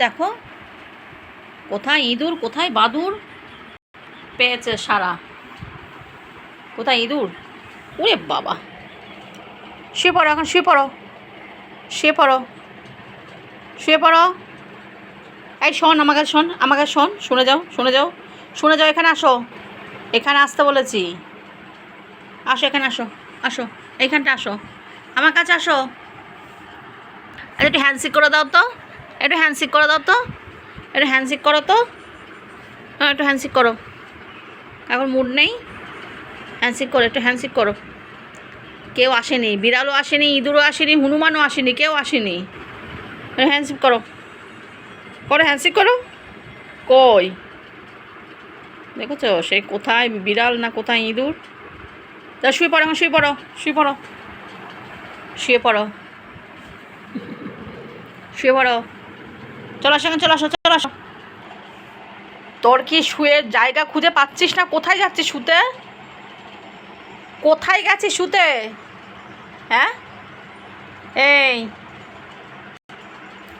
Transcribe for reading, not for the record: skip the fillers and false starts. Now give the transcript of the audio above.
দেখো কোথায় ইঁদুর কোথায় বাদুর পেয়েছে সারা। কোথায় ইঁদুর? ওরে বাবা, শুয়ে পড়ো, এখন শুয়ে পড়ো, শুয়ে পড়ো, শুয়ে পড়ো। এই শোন, আমাকে শোন, আমাকে শোন, শুনে যাও, শুনে যাও, শুনে যাও। এখানে আসো, এখানে আসতে বলেছি। আসো, এখানে আসো, আসো, এইখানটা আসো, আমার কাছে আসো। একটু হ্যান্ডশেক করে দাও তো, একটু হ্যান্ডশেক করে দাও তো, একটু হ্যান্ডশেক করো তো, হ্যাঁ একটু হ্যান্ডশেক করো। এখন মুড নেই, হ্যান্ডশেক করো, একটু হ্যান্ডশেক করো। কেউ আসেনি, বিড়ালও আসেনি, ইঁদুরও আসেনি, হনুমানও আসেনি, কেউ আসেনি। হ্যান্ডশেক করো, করো, হ্যান্ডশেক করো। কই দেখেছো সে কোথায় বিড়াল না কোথায় ইঁদুর? তা শুয়ে পড়ো, এখন শুয়ে পড়ো, শুয়ে পড়ো, শুয়ে পড়ো, শুয়ে পড়ো। চলো আসো, এখন চলো আসো, চলো আসো। তোর কি শুয়ে জায়গা খুঁজে পাচ্ছিস না? কোথায় যাচ্ছিস শুতে? কোথায় গেছিস শুতে? হ্যাঁ এই